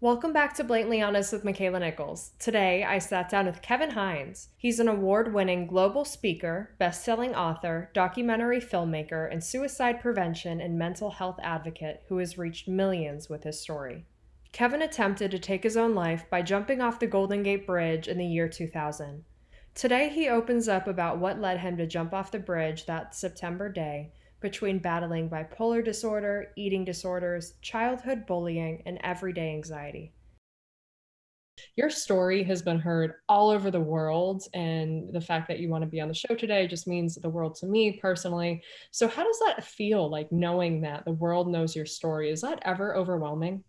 Welcome back to Blatantly Honest with Makaila Nichols. Today, I sat down with Kevin Hines. He's an award winning global speaker, best selling author, documentary filmmaker, and suicide prevention and mental health advocate who has reached millions with his story. Kevin attempted to take his own life by jumping off the Golden Gate Bridge in the year 2000. Today, he opens up about what led him to jump off the bridge that September day between battling bipolar disorder, eating disorders, childhood bullying, and everyday anxiety. Your story has been heard all over the world, and the fact that you want to be on the show today just means the world to me personally. So, how does that feel, like knowing that the world knows your story? Is that ever overwhelming?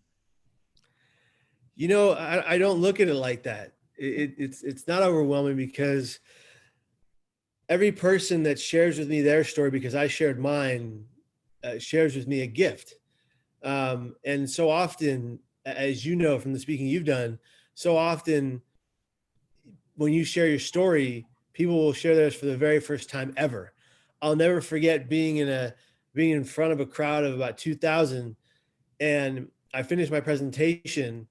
I don't look at it like that. It's not overwhelming because every person that shares with me their story, because I shared mine, shares with me a gift. And so often, as you know from the speaking you've done, so often when you share your story, people will share theirs for the very first time ever. I'll never forget being in front of a crowd of about 2,000, and I finished my presentation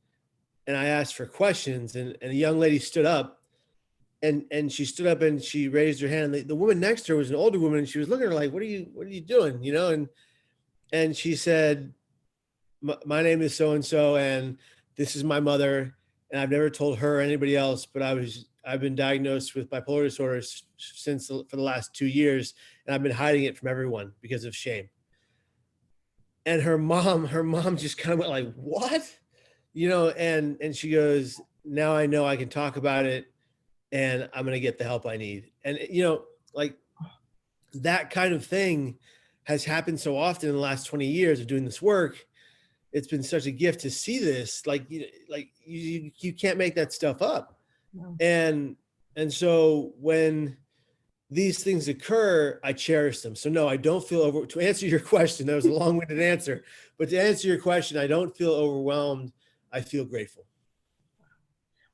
and I asked for questions, and a young lady stood up, and she stood up and she raised her hand. The woman next to her was an older woman, and she was looking at her like, what are you doing? And she said, my name is so and so, and this is my mother, and I've never told her or anybody else, but I've been diagnosed with bipolar disorder since for the last 2 years, and I've been hiding it from everyone because of shame. And her mom just kind of went like, what? And she goes, now I know I can talk about it, and I'm going to get the help I need. And like, that kind of thing has happened so often in the last 20 years of doing this work. It's been such a gift to see this. You can't make that stuff up. No. And so when these things occur, I cherish them. So no, I don't feel to answer your question. That was a long-winded answer, but to answer your question, I don't feel overwhelmed. I feel grateful.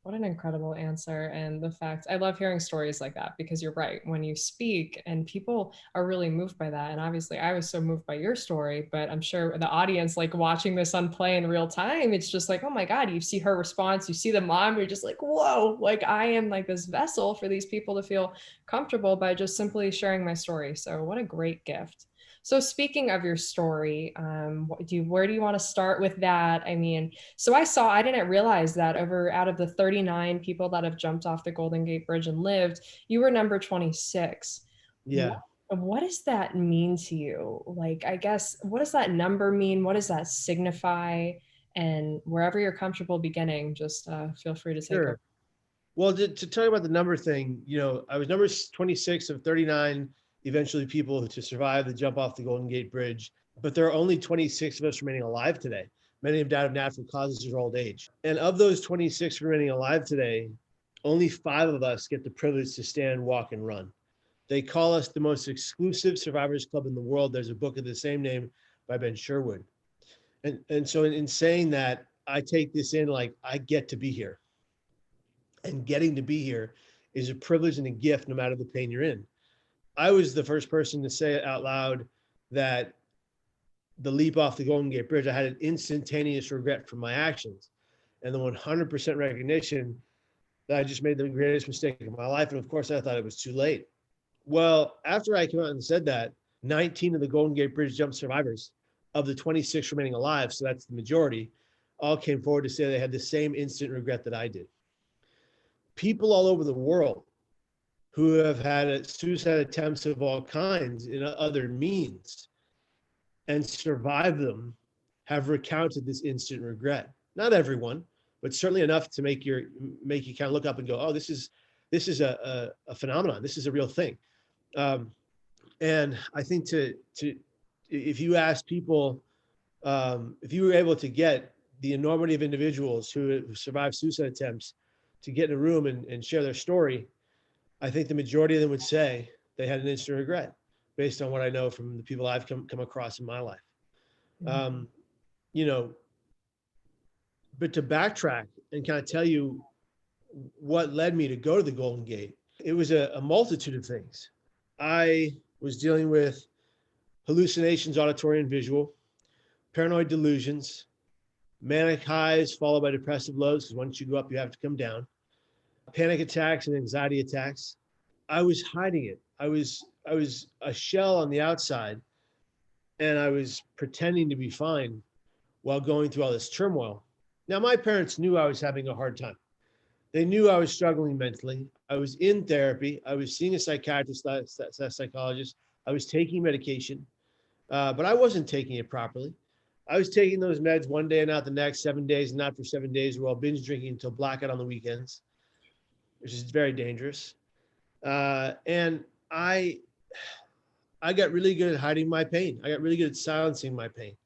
What an incredible answer. And the fact, I love hearing stories like that because you're right. When you speak and people are really moved by that. And obviously, I was so moved by your story, but I'm sure the audience, like watching this on play in real time, it's just like, oh my God, you see her response, you see the mom, you're just like, whoa, like I am like this vessel for these people to feel comfortable by just simply sharing my story. So, what a great gift. So speaking of your story, where do you want to start with that? I mean, so I didn't realize that out of the 39 people that have jumped off the Golden Gate Bridge and lived, you were number 26. What, Yeah. what does that mean to you? Like, I guess, what does that number mean? What does that signify? And wherever you're comfortable beginning, just feel free to take over. Sure. Well, to tell you about the number thing, I was number 26 of 39 eventually people to survive the jump off the Golden Gate Bridge, but there are only 26 of us remaining alive today. Many have died of natural causes or old age. And of those 26 remaining alive today, only 5 of us get the privilege to stand, walk, and run. They call us the most exclusive survivors club in the world. There's a book of the same name by Ben Sherwood. And so in saying that, I take this in like I get to be here. And getting to be here is a privilege and a gift no matter the pain you're in. I was the first person to say it out loud that the leap off the Golden Gate Bridge, I had an instantaneous regret for my actions and the 100% recognition that I just made the greatest mistake of my life. And of course, I thought it was too late. Well, after I came out and said that, 19 of the Golden Gate Bridge jump survivors of the 26 remaining alive, so that's the majority, all came forward to say they had the same instant regret that I did. People all over the world who have had suicide attempts of all kinds in other means and survived them have recounted this instant regret. Not everyone, but certainly enough to make you kind of look up and go, oh, this is a phenomenon. This is a real thing. And I think if you ask people, if you were able to get the enormity of individuals who survived suicide attempts to get in a room and share their story, I think the majority of them would say they had an instant regret based on what I know from the people I've come across in my life. Mm-hmm. You know, but to backtrack and kind of tell you what led me to go to the Golden Gate, it was a multitude of things. I was dealing with hallucinations, auditory and visual, paranoid delusions, manic highs followed by depressive lows, because once you go up, you have to come down, panic attacks and anxiety attacks. I was hiding it. I was a shell on the outside, and I was pretending to be fine while going through all this turmoil. Now, my parents knew I was having a hard time. They knew I was struggling mentally. I was in therapy. I was seeing a psychiatrist, a psychologist. I was taking medication, but I wasn't taking it properly. I was taking those meds one day and not the next, 7 days and not for 7 days, while binge drinking until blackout on the weekends, which is very dangerous. And I got really good at hiding my pain. I got really good at silencing my pain.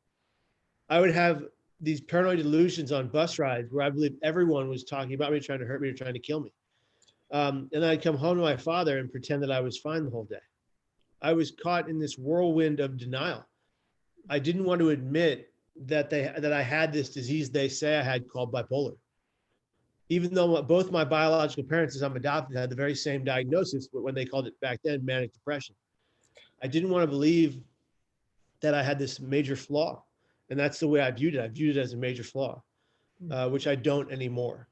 I would have these paranoid delusions on bus rides where I believe everyone was talking about me, trying to hurt me, or trying to kill me. And then I'd come home to my father and pretend that I was fine the whole day. I was caught in this whirlwind of denial. I didn't want to admit that I had this disease they say I had called bipolar. Even though both my biological parents, as I'm adopted, had the very same diagnosis, but when they called it back then manic depression. I didn't want to believe that I had this major flaw. And that's the way I viewed it. I viewed it as a major flaw, which I don't anymore.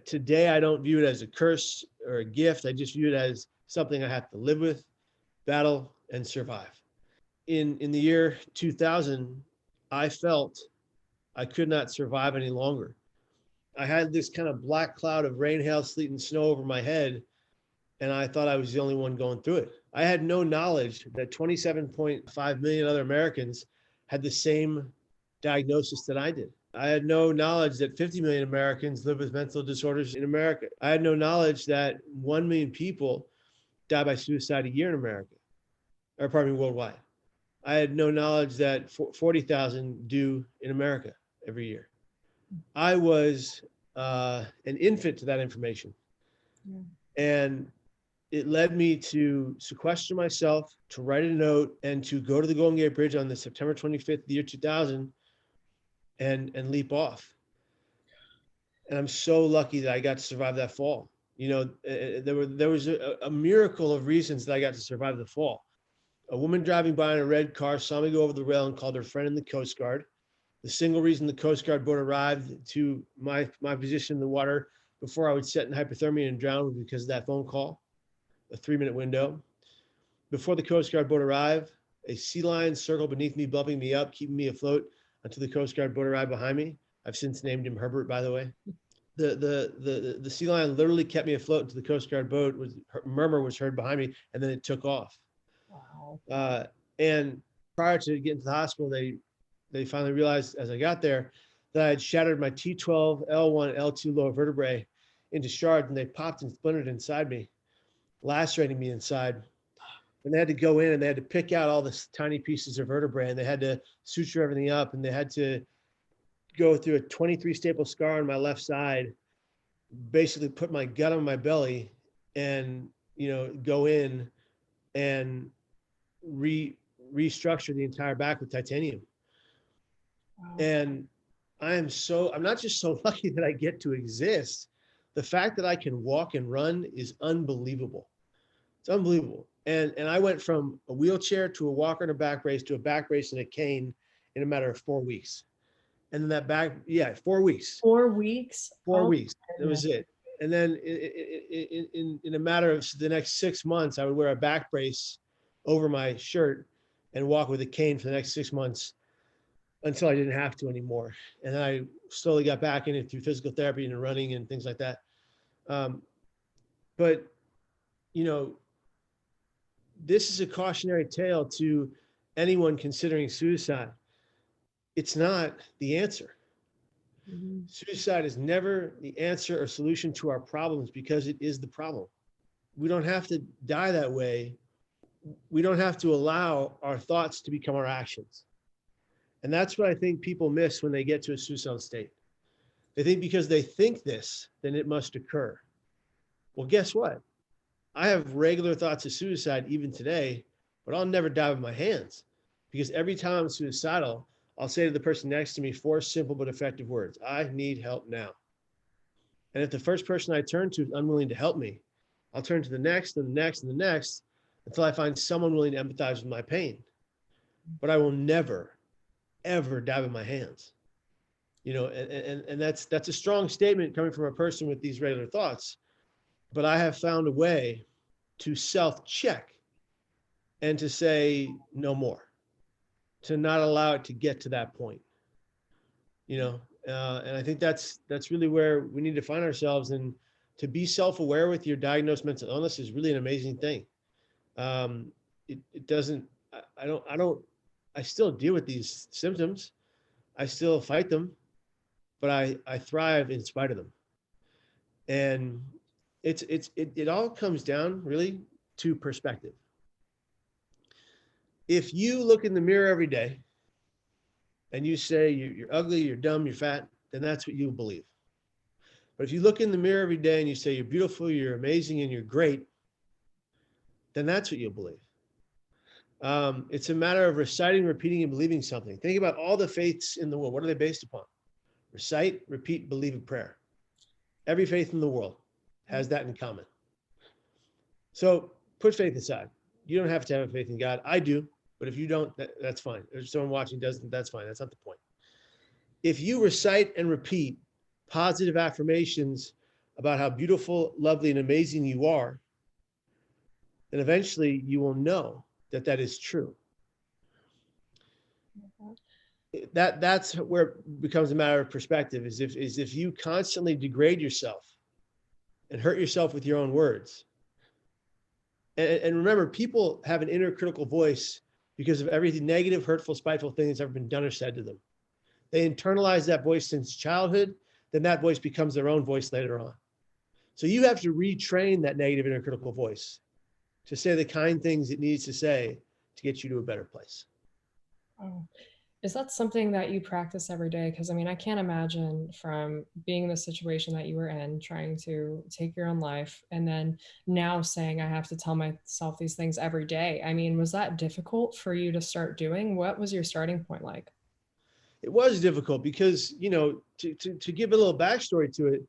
Today, I don't view it as a curse or a gift. I just view it as something I have to live with, battle, and survive. In the year 2000, I felt I could not survive any longer. I had this kind of black cloud of rain, hail, sleet, and snow over my head, and I thought I was the only one going through it. I had no knowledge that 27.5 million other Americans had the same diagnosis that I did. I had no knowledge that 50 million Americans live with mental disorders in America. I had no knowledge that 1 million people die by suicide a year in America, or pardon me, worldwide. I had no knowledge that 40,000 do in America every year. I was an infant to that information. Yeah. And it led me to sequester myself, to write a note, and to go to the Golden Gate Bridge on the September 25th, the year 2000, and leap off. And I'm so lucky that I got to survive that fall. You know, there was a miracle of reasons that I got to survive the fall. A woman driving by in a red car saw me go over the rail and called her friend in the Coast Guard. The single reason the Coast Guard boat arrived to my position in the water before I would set in hypothermia and drown was because of that phone call, a 3-minute window. Before the Coast Guard boat arrived, a sea lion circled beneath me, bumping me up, keeping me afloat until the Coast Guard boat arrived behind me. I've since named him Herbert, by the way. The sea lion literally kept me afloat until the Coast Guard boat murmur was heard behind me, and then it took off. Wow. And prior to getting to the hospital, they finally realized as I got there that I had shattered my T12, L1, L2 lower vertebrae into shards, and they popped and splintered inside me, lacerating me inside. And they had to go in and they had to pick out all the tiny pieces of vertebrae, and they had to suture everything up, and they had to go through a 23 staple scar on my left side, basically put my gut on my belly and, go in and restructure the entire back with titanium. Wow. And I'm not just so lucky that I get to exist. The fact that I can walk and run is unbelievable. It's unbelievable. And I went from a wheelchair to a walker and a back brace to a back brace and a cane in a matter of 4 weeks. And then 4 weeks. 4 weeks? 4 weeks. That was it. And then in a matter of the next 6 months, I would wear a back brace over my shirt and walk with a cane for the next 6 months until I didn't have to anymore. And then I slowly got back in it through physical therapy and running and things like that. But, this is a cautionary tale to anyone considering suicide. It's not the answer. Mm-hmm. Suicide is never the answer or solution to our problems because it is the problem. We don't have to die that way. We don't have to allow our thoughts to become our actions. And that's what I think people miss when they get to a suicidal state. They think because they think this, then it must occur. Well, guess what? I have regular thoughts of suicide even today, but I'll never die with my hands because every time I'm suicidal, I'll say to the person next to me 4 simple but effective words. I need help now. And if the first person I turn to is unwilling to help me, I'll turn to the next and the next and the next until I find someone willing to empathize with my pain. But I will never ever dab in my hands. And that's a strong statement coming from a person with these regular thoughts. But I have found a way to self-check and to say no more, to not allow it to get to that point. And I think that's really where we need to find ourselves. And to be self-aware with your diagnosed mental illness is really an amazing thing. It doesn't. I still deal with these symptoms. I still fight them, but I thrive in spite of them. And it all comes down really to perspective. If you look in the mirror every day and you say you're ugly, you're dumb, you're fat, then that's what you believe. But if you look in the mirror every day and you say you're beautiful, you're amazing, and you're great, then that's what you'll believe. It's a matter of reciting, repeating, and believing something. Think about all the faiths in the world. What are they based upon? Recite, repeat, believe, and prayer. Every faith in the world has that in common. So put faith aside. You don't have to have a faith in God. I do, but if you don't, that's fine. If someone watching doesn't, that's fine. That's not the point. If you recite and repeat positive affirmations about how beautiful, lovely, and amazing you are, then eventually you will know that that is true. That's where it becomes a matter of perspective. Is if you constantly degrade yourself and hurt yourself with your own words. And remember, people have an inner critical voice because of everything negative, hurtful, spiteful thing that's ever been done or said to them. They internalize that voice since childhood, then that voice becomes their own voice later on. So you have to retrain that negative inner critical voice to say the kind things it needs to say to get you to a better place. Oh. Is that something that you practice every day? Because I mean, I can't imagine from being in the situation that you were in, trying to take your own life, and then now saying I have to tell myself these things every day. I mean, was that difficult for you to start doing? What was your starting point like? It was difficult because, to give a little backstory to it,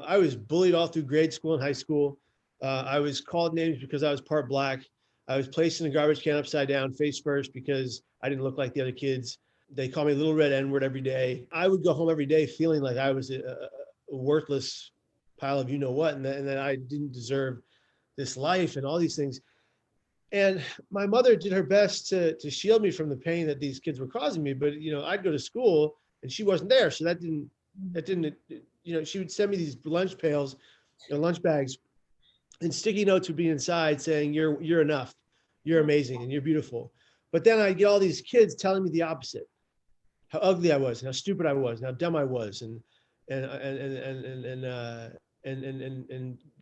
I was bullied all through grade school and high school. I was called names because I was part Black. I was placed in a garbage can upside down, face first, because I didn't look like the other kids. They called me Little Red N-word every day. I would go home every day feeling like I was a worthless pile of what, and that I didn't deserve this life and all these things. And my mother did her best to shield me from the pain that these kids were causing me. But, I'd go to school and she wasn't there. So that didn't, she would send me these lunch pails and lunch bags, and sticky notes would be inside saying, you're enough, you're amazing, and you're beautiful. But then I'd get all these kids telling me the opposite, how ugly I was, and how stupid I was, and how dumb I was, and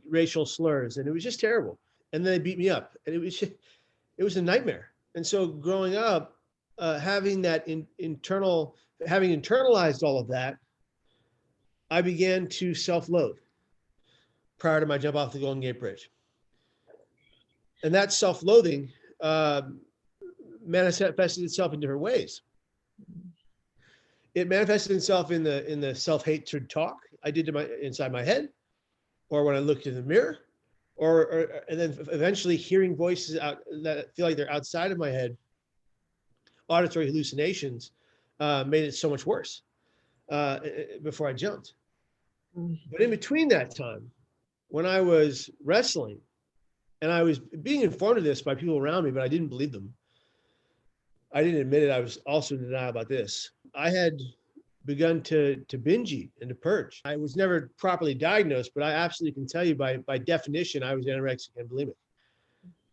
racial slurs. And it was just terrible. And then they beat me up, and it was a nightmare. And so growing up, having that having internalized all of that, I began to self-loathe prior to my jump off the Golden Gate Bridge. And that self-loathing manifested itself in different ways. It manifested itself in the self-hatred talk I did inside my head, or when I looked in the mirror, and then eventually hearing voices out that feel like they're outside of my head. Auditory hallucinations made it so much worse before I jumped. But in between that time, when I was wrestling, and I was being informed of this by people around me, but I didn't believe them. I didn't admit it. I was also in denial about this. I had begun to binge eat and to purge. I was never properly diagnosed, but I absolutely can tell you by definition, I was anorexic and bulimic.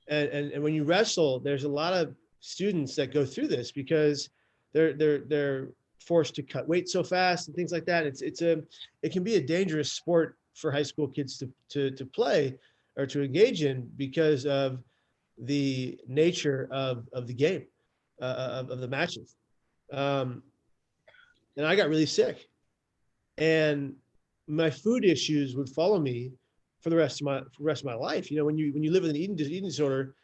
And when you wrestle, there's a lot of students that go through this because they're forced to cut weight so fast and things like that. It can be a dangerous sport for high school kids to play or to engage in because of the nature of the game, of the matches. And I got really sick, and my food issues would follow me for the rest of my life. When you live with an eating disorder,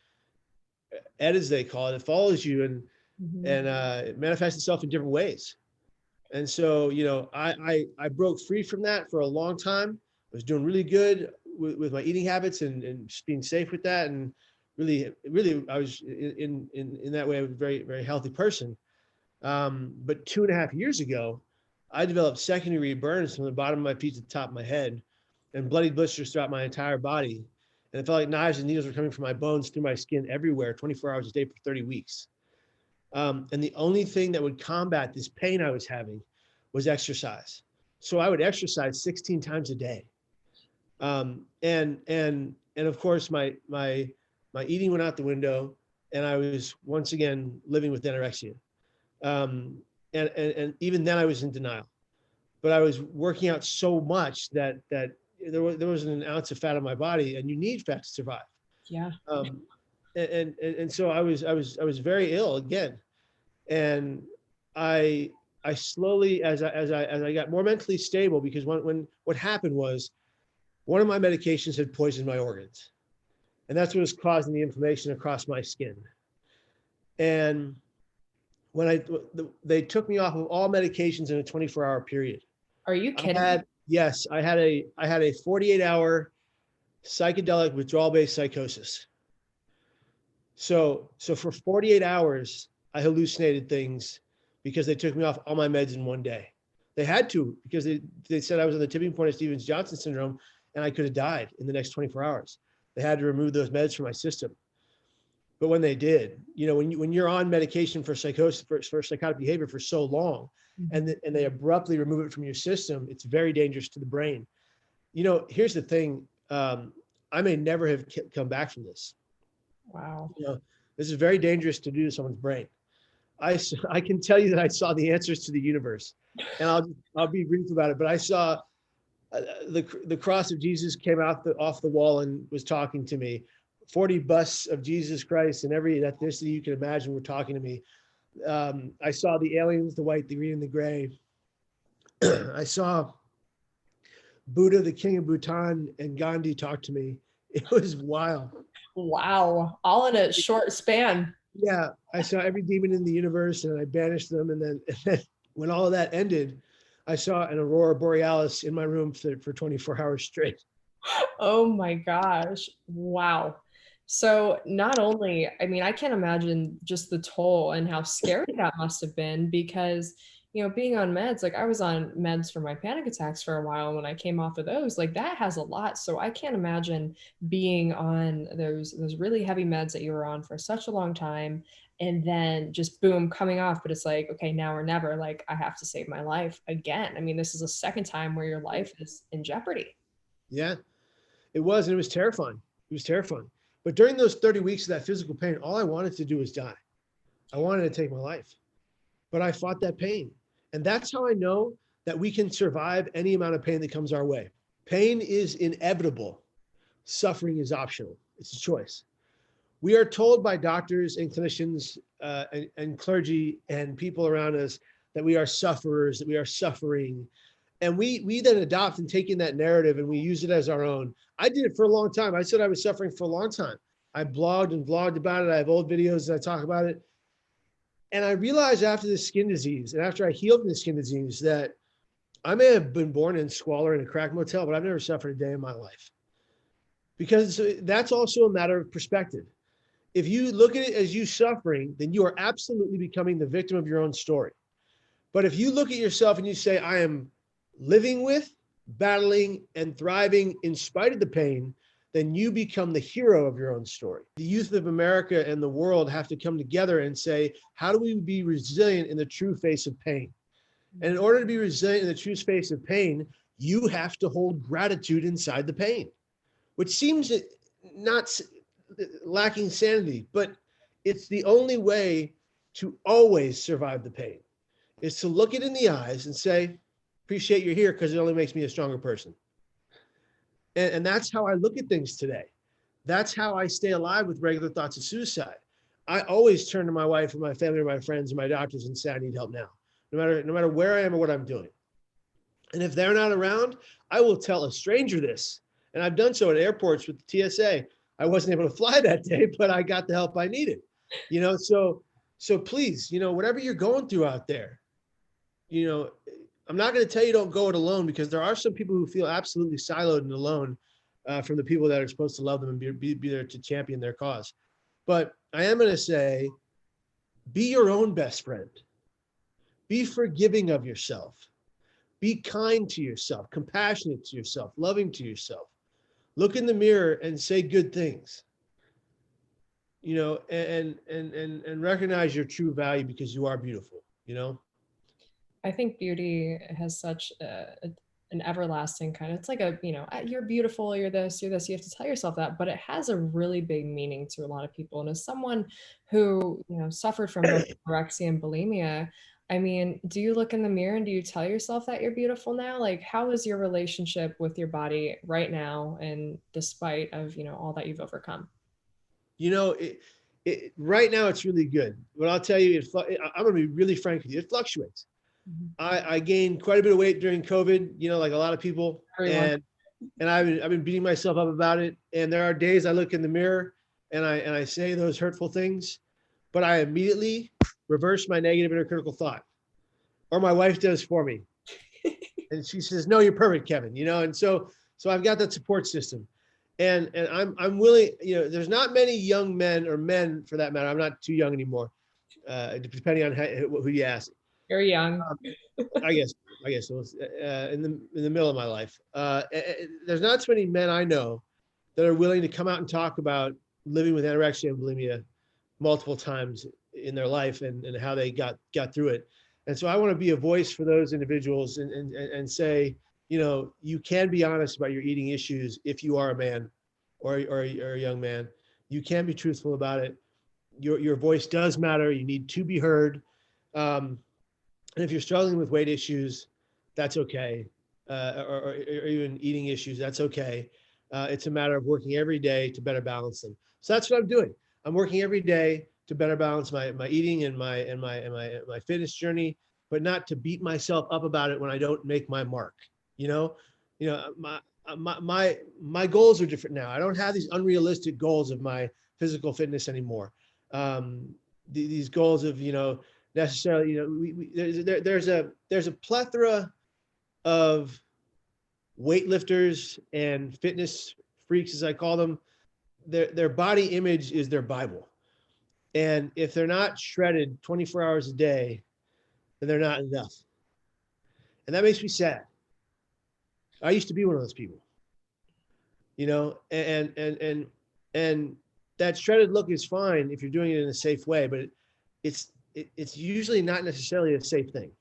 ED as they call it, it follows you, and it manifests itself in different ways. And so, I broke free from that for a long time. I was doing really good with my eating habits and just being safe with that. And really, I was in that way, a very, very healthy person. But 2.5 years ago, I developed secondary burns from the bottom of my feet to the top of my head and bloody blisters throughout my entire body. And it felt like knives and needles were coming from my bones through my skin everywhere, 24 hours a day for 30 weeks. And the only thing that would combat this pain I was having was exercise. So I would exercise 16 times a day. And of course my eating went out the window, and I was once again living with anorexia. Um, and even then I was in denial, but I was working out so much that there wasn't an ounce of fat on my body, and you need fat to survive. Yeah. Um, and so I was very ill again, and I I slowly, as I got more mentally stable, because when what happened was one of my medications had poisoned my organs, and that's what was causing the inflammation across my skin. And when they took me off of all medications in a 24-hour period, Are you I kidding? had yes, I had a 48-hour psychedelic withdrawal-based psychosis. So for 48 hours, I hallucinated things because they took me off all my meds in one day. They had to, because they said I was on the tipping point of Stevens-Johnson syndrome and I could have died in the next 24 hours. They had to remove those meds from my system. But when they did, when you're on medication for psychosis, for psychotic behavior for so long, Mhm. and they abruptly remove it from your system, it's very dangerous to the brain. Here's the thing. I may never have come back from this. Wow. You know, this is very dangerous to do to someone's brain. I can tell you that I saw the answers to the universe, and I'll be brief about it. But I saw the cross of Jesus came out off the wall and was talking to me. 40 busts of Jesus Christ and every ethnicity you can imagine were talking to me. I saw the aliens, the white, the green, and the gray. I saw Buddha, the king of Bhutan, and Gandhi talk to me. It was wild. Wow. All in a short span. Yeah, I saw every demon in the universe and I banished them. And then when all of that ended, I saw an aurora borealis in my room for 24 hours straight. Oh my gosh. Wow. So not only, I mean, I can't imagine just the toll and how scary that must have been because, being on meds, like I was on meds for my panic attacks for a while. When I came off of those, like that has a lot. So I can't imagine being on those really heavy meds that you were on for such a long time and then just boom coming off. But it's like, okay, now or never, like I have to save my life again. I mean, this is a second time where your life is in jeopardy. Yeah, it was. And it was terrifying. It was terrifying. But during those 30 weeks of that physical pain, all I wanted to do was die. I wanted to take my life, but I fought that pain. And that's how I know that we can survive any amount of pain that comes our way. Pain is inevitable. Suffering is optional. It's a choice. We are told by doctors and clinicians and clergy and people around us that we are sufferers, that we are suffering. And we then adopt and take in that narrative and we use it as our own. I did it for a long time. I said I was suffering for a long time. I blogged and vlogged about it. I have old videos that I talk about it. And I realized after the skin disease and after I healed from the skin disease that I may have been born in squalor in a crack motel, but I've never suffered a day in my life. Because that's also a matter of perspective. If you look at it as you suffering, then you are absolutely becoming the victim of your own story. But if you look at yourself and you say, I am living with, battling, and thriving in spite of the pain, then you become the hero of your own story. The youth of America and the world have to come together and say, how do we be resilient in the true face of pain? And in order to be resilient in the true face of pain, you have to hold gratitude inside the pain, which seems not lacking sanity, but it's the only way to always survive the pain, is to look it in the eyes and say, appreciate you're here because it only makes me a stronger person. And that's how I look at things today. That's how I stay alive with regular thoughts of suicide. I always turn to my wife or my family or my friends or my doctors and say, I need help now, no matter where I am or what I'm doing. And if they're not around, I will tell a stranger this. And I've done so at airports with the TSA. I wasn't able to fly that day, but I got the help I needed. So please, whatever you're going through out there, you know, I'm not going to tell you don't go it alone, because there are some people who feel absolutely siloed and alone from the people that are supposed to love them and be there to champion their cause. But I am going to say, be your own best friend. Be forgiving of yourself. Be kind to yourself, compassionate to yourself, loving to yourself. Look in the mirror and say good things, and recognize your true value because you are beautiful. I think beauty has such an everlasting kind of, it's like a, you're beautiful, you're this, you're this. You have to tell yourself that, but it has a really big meaning to a lot of people. And as someone who, suffered from both anorexia and bulimia, I mean, do you look in the mirror and do you tell yourself that you're beautiful now? Like, how is your relationship with your body right now? And despite of, all that you've overcome? You know, right now it's really good. But I'll tell you, I'm going to be really frank with you. It fluctuates. Mhm. I gained quite a bit of weight during COVID, like a lot of people, Everyone. and I've been beating myself up about it. And there are days I look in the mirror and I say those hurtful things, but I immediately reverse my negative inner critical thought, or my wife does for me, and she says, "No, you're perfect, Kevin." And so I've got that support system, and I'm willing. There's not many young men or men for that matter. I'm not too young anymore, depending on who you ask. You're young. I guess it was in the middle of my life. There's not so many men I know that are willing to come out and talk about living with anorexia and bulimia multiple times in their life and how they got through it. And so I want to be a voice for those individuals and say, you can be honest about your eating issues if you are a man or a young man. You can be truthful about it. Your voice does matter. You need to be heard. And if you're struggling with weight issues, that's okay. Or even eating issues, that's okay. It's a matter of working every day to better balance them. So that's what I'm doing. I'm working every day to better balance my eating and my fitness journey, but not to beat myself up about it when I don't make my mark. You know, my goals are different now. I don't have these unrealistic goals of my physical fitness anymore. These goals of necessarily, there's a plethora of weightlifters and fitness freaks, as I call them. Their body image is their Bible, and if they're not shredded 24 hours a day, then they're not enough, and that makes me sad. I used to be one of those people, and that shredded look is fine if you're doing it in a safe way, but it's usually not necessarily a safe thing.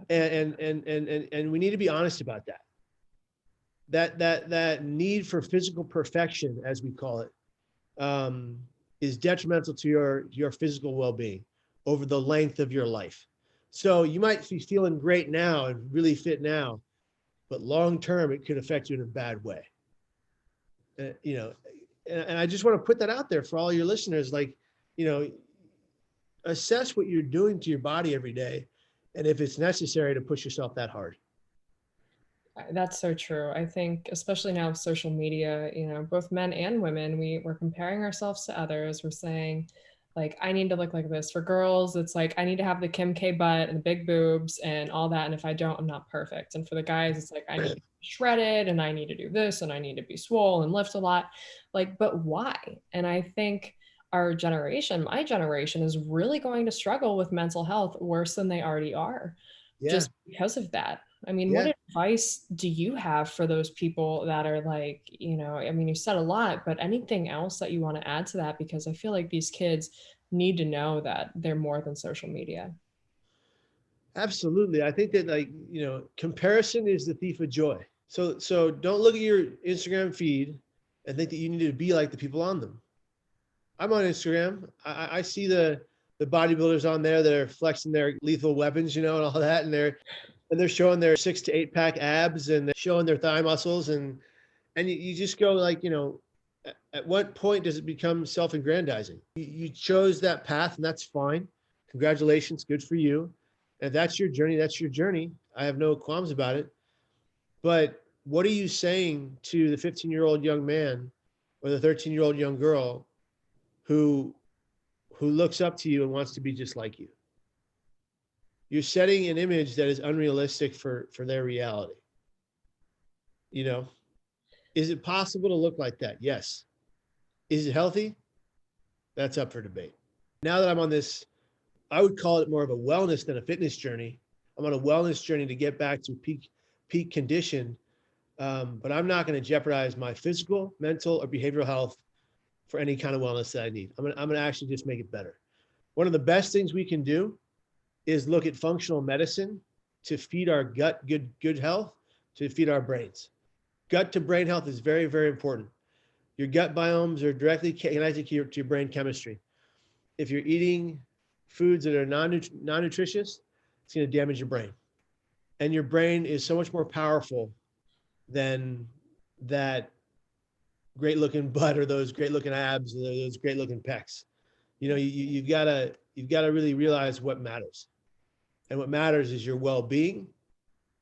And we need to be honest about that. That need for physical perfection, as we call it, is detrimental to your physical well-being over the length of your life. So you might be feeling great now and really fit now, but long term it could affect you in a bad way. And I just want to put that out there for all your listeners. Like, assess what you're doing to your body every day, and if it's necessary to push yourself that hard. That's so true. I think, especially now with social media, both men and women, we're comparing ourselves to others. We're saying, like, I need to look like this. For girls, it's like, I need to have the Kim K butt and the big boobs and all that. And if I don't, I'm not perfect. And for the guys, it's like, I need to be shredded and I need to do this and I need to be swole and lift a lot. Like, but why? And I think our generation, my generation, is really going to struggle with mental health worse than they already are, Yeah, just because of that. I mean, what yeah, advice do you have for those people that are like, I mean, you said a lot, but anything else that you want to add to that? Because I feel like these kids need to know that they're more than social media. absolutely. I think that, like, comparison is the thief of joy. So don't look at your Instagram feed and think that you need to be like the people on them. I'm on Instagram. I see the bodybuilders on there that are flexing their lethal weapons, and all that, and they're showing their 6 to 8 pack abs and they're showing their thigh muscles, and you just go, like, at what point does it become self-aggrandizing? You chose that path, and that's fine. Congratulations, good for you. And if that's your journey, that's your journey. I have no qualms about it. But what are you saying to the 15-year-old young man or the 13-year-old young girl who looks up to you and wants to be just like you? You're setting an image that is unrealistic for their reality. You know, is it possible to look like that? Yes. Is it healthy? That's up for debate. Now that I'm on this I would call it more of a wellness than a fitness journey. I'm on a wellness journey to get back to peak condition, but I'm not going to jeopardize my physical, mental, or behavioral health for any kind of wellness that I need. I'm gonna actually just make it better. One of the best things we can do is look at functional medicine to feed our gut good health, to feed our brains. Gut to brain health is very, very important. Your gut biomes are directly connected to your brain chemistry. If you're eating foods that are non-nutritious, it's going to damage your brain. And your brain is so much more powerful than that great looking butt or those great looking abs or those great looking pecs. You know, you've got to really realize what matters. And what matters is your well-being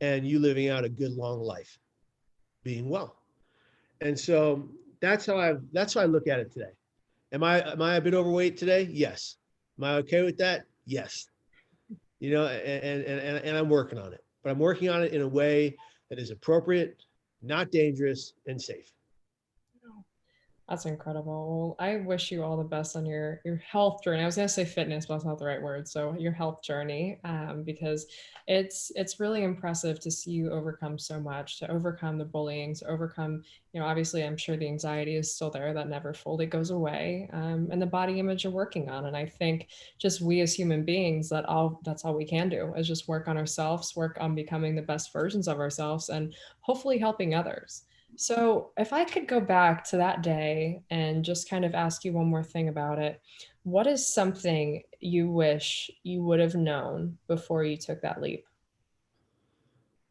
and you living out a good long life, being well. And so that's how I look at it today. Am I a bit overweight today? Yes. Am I okay with that? Yes. You know, and I'm working on it, but I'm working on it in a way that is appropriate, not dangerous, and safe. That's incredible. Well, I wish you all the best on your health journey. I was gonna say fitness, but that's not the right word. So your health journey, because it's really impressive to see you overcome so much, to overcome the bullying, to overcome, obviously I'm sure the anxiety is still there, that never fully goes away, and the body image you're working on. And I think just we as human beings, that's all we can do is just work on ourselves, work on becoming the best versions of ourselves, and hopefully helping others. So, if I could go back to that day and just kind of ask you one more thing about it, what is something you wish you would have known before you took that leap?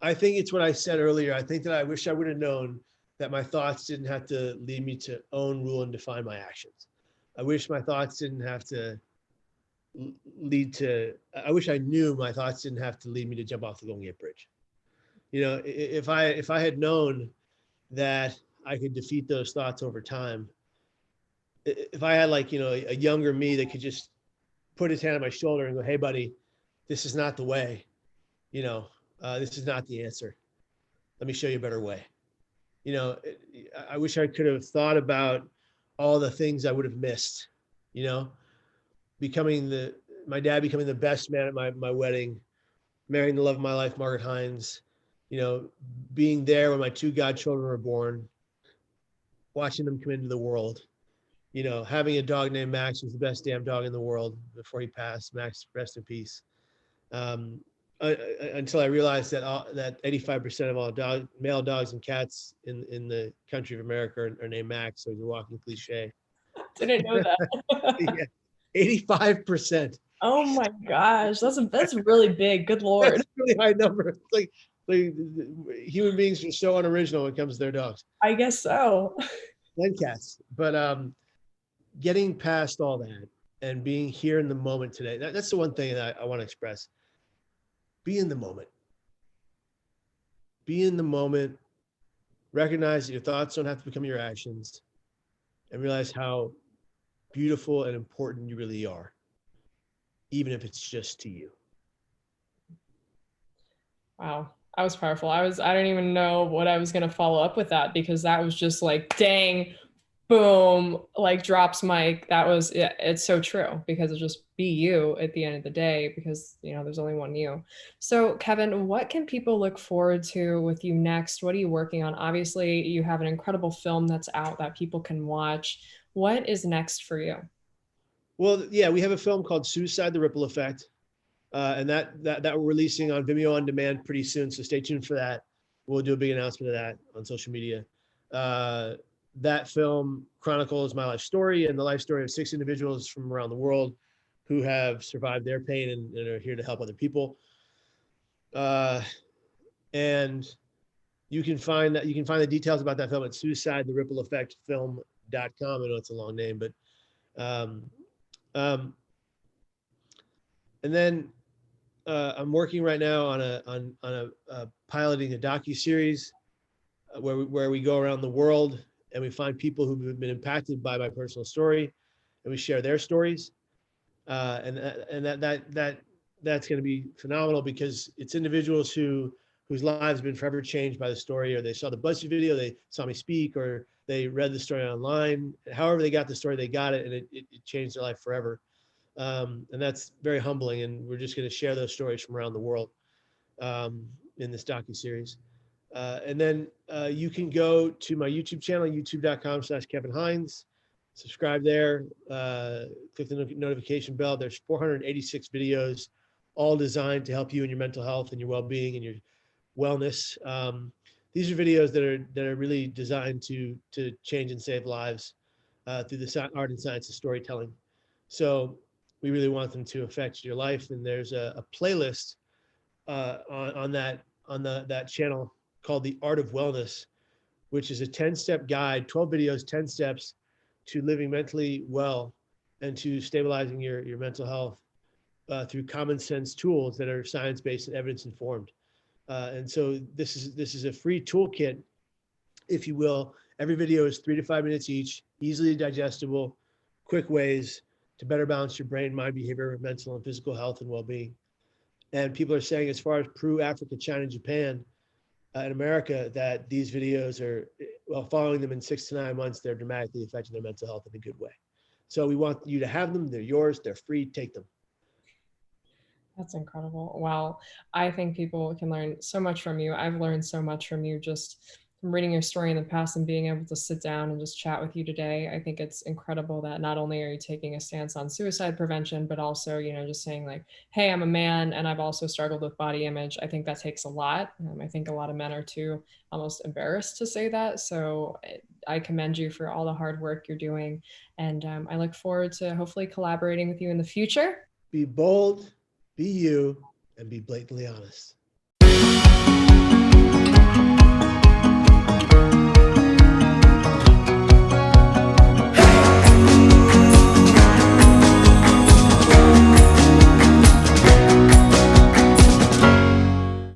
I think it's what I said earlier. I think that I wish I would have known that my thoughts didn't have to lead me to own, rule, and define my actions. I wish my thoughts didn't have to lead to, I wish I knew my thoughts didn't have to lead me to jump off the Golden Gate Bridge. You know, if I had known that I could defeat those thoughts over time, if I had like, a younger me that could just put his hand on my shoulder and go, hey buddy, this is not the way, this is not the answer. Let me show you a better way. I wish I could have thought about all the things I would have missed, you know, my dad becoming the best man at my wedding, marrying the love of my life, Margaret Hines, being there when my two godchildren were born, watching them come into the world, having a dog named Max, who's the best damn dog in the world before he passed. Max, rest in peace. Until I realized that 85% of all male dogs and cats in the country of America are named Max. So it's a walking cliche. Didn't know that. Yeah, 85%. Oh my gosh, that's really big. Good That's Lord. a really high number. It's like human beings are so unoriginal when it comes to their dogs I guess so. and cats. But getting past all that and being here in the moment today, that's the one thing that I want to express. Be in the moment. Be in the moment. Recognize that your thoughts don't have to become your actions, and realize how beautiful and important you really are, even if it's just to you. Wow. That was powerful. I don't even know what I was going to follow up with that, because that was just like, dang, boom, like drops mic. That was, yeah, it's so true, because it's just be you at the end of the day, because, there's only one you. So, Kevin, what can people look forward to with you next? What are you working on? Obviously, you have an incredible film that's out that people can watch. What is next for you? Well, yeah, we have a film called Suicide: The Ripple Effect, and that we're releasing on Vimeo on demand pretty soon. So stay tuned for that. We'll do a big announcement of that on social media. That film chronicles my life story and the life story of 6 individuals from around the world who have survived their pain and are here to help other people. And you can find the details about that film at suicidetherippleeffectfilm.com. I know it's a long name, but and then I'm working right now on a piloting a docu-series where we go around the world and we find people who've been impacted by my personal story, and we share their stories. And that's going to be phenomenal, because it's individuals whose lives have been forever changed by the story, or they saw the BuzzFeed video, they saw me speak, or they read the story online. However they got the story, they got it, and it changed their life forever. And that's very humbling. And we're just going to share those stories from around the world in this docuseries. And then you can go to my YouTube channel, youtube.com/Kevin Hines. Subscribe there. Click the notification bell. There's 486 videos, all designed to help you in your mental health and your well-being and your wellness. These are videos that are really designed to change and save lives through the art and science of storytelling. So we really want them to affect your life. And there's a playlist on that channel called The Art of Wellness, which is a 10-step guide, 12 videos, 10 steps to living mentally well and to stabilizing your mental health through common sense tools that are science-based and evidence informed. And so this is a free toolkit, if you will. Every video is 3 to 5 minutes each, easily digestible, quick ways to better balance your brain, mind, behavior, mental and physical health and well-being. And people are saying, as far as Peru, Africa, China, Japan, in America, that these videos are, well, following them in 6 to 9 months, they're dramatically affecting their mental health in a good way. So we want you to have them. They're yours. They're free. Take them. That's incredible. Wow. I think people can learn so much from you. I've learned so much from you just from reading your story in the past and being able to sit down and just chat with you today. I think it's incredible that not only are you taking a stance on suicide prevention, but also, just saying like, hey, I'm a man and I've also struggled with body image. I think that takes a lot. I think a lot of men are too almost embarrassed to say that. So I commend you for all the hard work you're doing. And I look forward to hopefully collaborating with you in the future. Be bold, be you, and be blatantly honest.